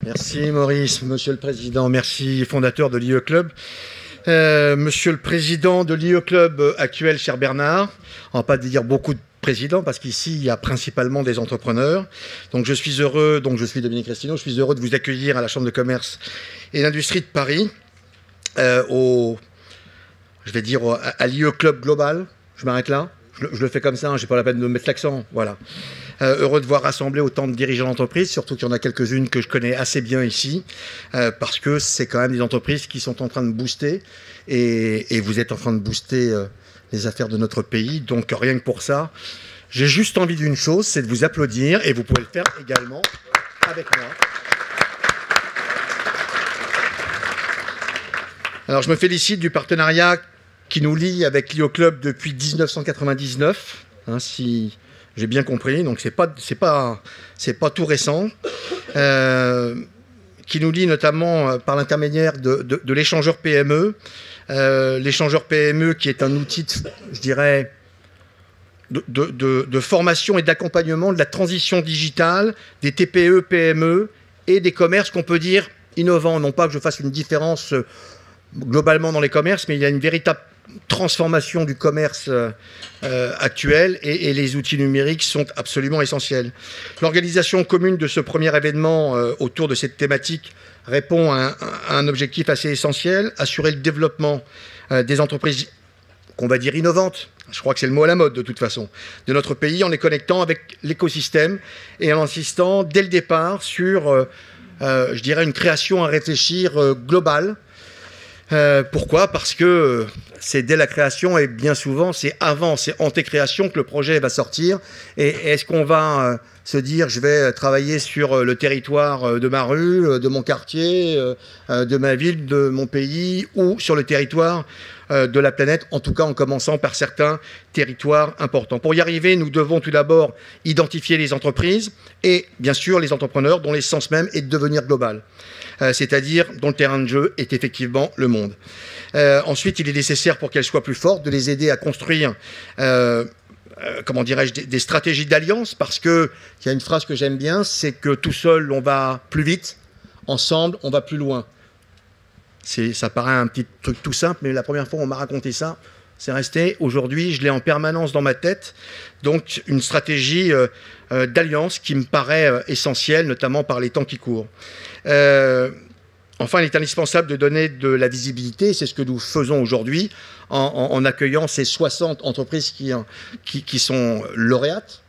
Merci Maurice, Monsieur le Président, merci fondateur de l'IE Club. Monsieur le Président de l'IE Club actuel, cher Bernard, on ne va pas dire beaucoup de présidents parce qu'ici il y a principalement des entrepreneurs. Donc je suis heureux, je suis Dominique Restineau, je suis heureux de vous accueillir à la Chambre de commerce et d'industrie de Paris, à l'IE Club Global. Je m'arrête là. Je le fais comme ça, j'ai pas la peine de mettre l'accent, voilà. Heureux de voir rassembler autant de dirigeants d'entreprise, surtout qu'il y en a quelques-unes que je connais assez bien ici, parce que c'est quand même des entreprises qui sont en train de booster, et vous êtes en train de booster les affaires de notre pays, donc rien que pour ça, j'ai juste envie d'une chose, c'est de vous applaudir, et vous pouvez le faire également avec moi. Alors je me félicite du partenariat qui nous lie avec l'IE Club depuis 1999, si j'ai bien compris, donc c'est pas tout récent, qui nous lie notamment par l'intermédiaire de l'échangeur PME, l'échangeur PME qui est un outil, je dirais, de formation et d'accompagnement de la transition digitale des TPE, PME et des commerces qu'on peut dire innovants. Non pas que je fasse une différence globalement dans les commerces, mais il y a une véritable transformation du commerce actuel et les outils numériques sont absolument essentiels. L'organisation commune de ce premier événement autour de cette thématique répond à un objectif assez essentiel, assurer le développement des entreprises qu'on va dire innovantes, je crois que c'est le mot à la mode de toute façon, de notre pays en les connectant avec l'écosystème et en insistant dès le départ sur, je dirais, une création à réfléchir globale. Pourquoi ? Parce que c'est dès la création et bien souvent c'est avant, c'est anté-création que le projet va sortir. Et est-ce qu'on va se dire je vais travailler sur le territoire de ma rue, de mon quartier, de ma ville, de mon pays ou sur le territoire de la planète, en tout cas en commençant par certains territoires importants. Pour y arriver, nous devons tout d'abord identifier les entreprises et bien sûr les entrepreneurs dont l'essence même est de devenir global. C'est-à-dire dont le terrain de jeu est effectivement le monde. Ensuite, il est nécessaire pour qu'elles soient plus fortes de les aider à construire comment dirais-je, des stratégies d'alliance, parce qu'il y a une phrase que j'aime bien, c'est que tout seul on va plus vite, ensemble on va plus loin. Ça paraît un petit truc tout simple, mais la première fois on m'a raconté ça, c'est resté. Aujourd'hui, je l'ai en permanence dans ma tête. Donc, une stratégie d'alliance qui me paraît essentielle, notamment par les temps qui courent. Enfin, il est indispensable de donner de la visibilité. C'est ce que nous faisons aujourd'hui en accueillant ces 60 entreprises qui sont lauréates.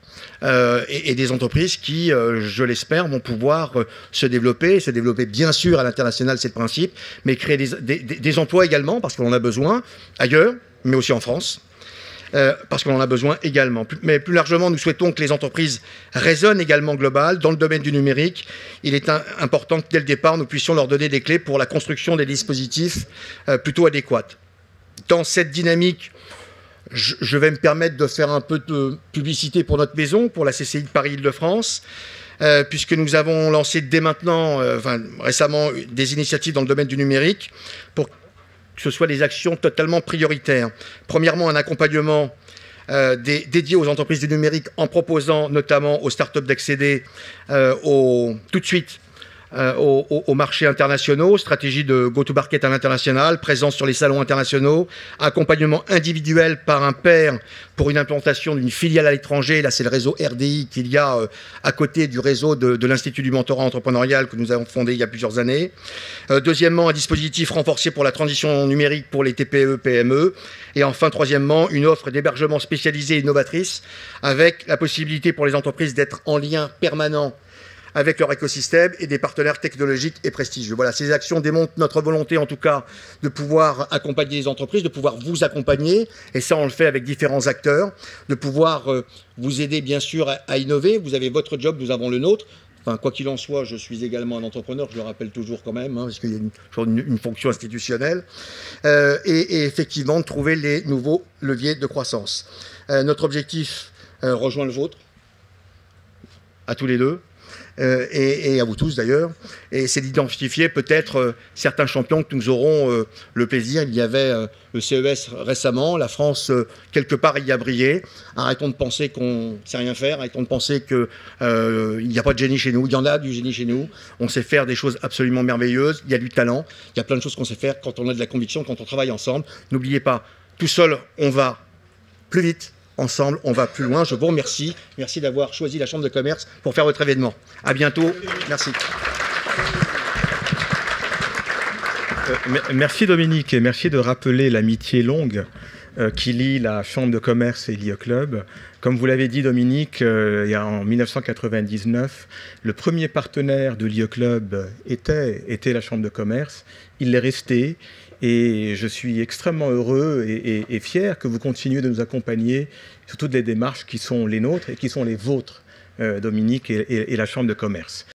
Et des entreprises qui, je l'espère, vont pouvoir se développer bien sûr à l'international, c'est le principe, mais créer des emplois également, parce qu'on en a besoin ailleurs, mais aussi en France, parce qu'on en a besoin également. Mais plus largement, nous souhaitons que les entreprises résonnent également globales. Dans le domaine du numérique, il est important que dès le départ, nous puissions leur donner des clés pour la construction des dispositifs plutôt adéquats. Dans cette dynamique, je vais me permettre de faire un peu de publicité pour notre maison, pour la CCI de Paris-Île-de-France, puisque nous avons lancé dès maintenant, récemment, des initiatives dans le domaine du numérique pour que ce soit des actions totalement prioritaires. Premièrement, un accompagnement dédié aux entreprises du numérique en proposant notamment aux startups d'accéder tout de suite aux marchés internationaux, stratégie de go-to-market à l'international, présence sur les salons internationaux, accompagnement individuel par un pair pour une implantation d'une filiale à l'étranger. Là, c'est le réseau RDI qu'il y a à côté du réseau de l'Institut du mentorat entrepreneurial que nous avons fondé il y a plusieurs années. Deuxièmement, un dispositif renforcé pour la transition numérique pour les TPE, PME. Et enfin, troisièmement, une offre d'hébergement spécialisée et innovatrice avec la possibilité pour les entreprises d'être en lien permanent avec leur écosystème et des partenaires technologiques et prestigieux. Voilà, ces actions démontrent notre volonté, en tout cas, de pouvoir accompagner les entreprises, de pouvoir vous accompagner, et ça, on le fait avec différents acteurs, de pouvoir vous aider, bien sûr, à innover. Vous avez votre job, nous avons le nôtre. Enfin, quoi qu'il en soit, je suis également un entrepreneur, je le rappelle toujours quand même, parce qu'il y a une fonction institutionnelle, et effectivement, de trouver les nouveaux leviers de croissance. Notre objectif rejoint le vôtre, à tous les deux. et à vous tous d'ailleurs. Et c'est d'identifier peut-être certains champions que nous aurons le plaisir. Il y avait le CES récemment, la France quelque part y a brillé. Arrêtons de penser qu'on ne sait rien faire, arrêtons de penser qu'il n'y a pas de génie chez nous. Il y en a du génie chez nous. On sait faire des choses absolument merveilleuses. Il y a du talent, il y a plein de choses qu'on sait faire quand on a de la conviction, quand on travaille ensemble. N'oubliez pas, tout seul, on va plus vite. Ensemble, on va plus loin. Je vous remercie. Merci d'avoir choisi la Chambre de commerce pour faire votre événement. À bientôt. Merci. Merci Dominique et merci de rappeler l'amitié longue qui lie la Chambre de commerce et l'IE Club. Comme vous l'avez dit Dominique, en 1999, le premier partenaire de l'IE Club était la Chambre de commerce. Il l'est resté. Et je suis extrêmement heureux et fier que vous continuiez de nous accompagner sur toutes les démarches qui sont les nôtres et qui sont les vôtres, Dominique, et la Chambre de commerce.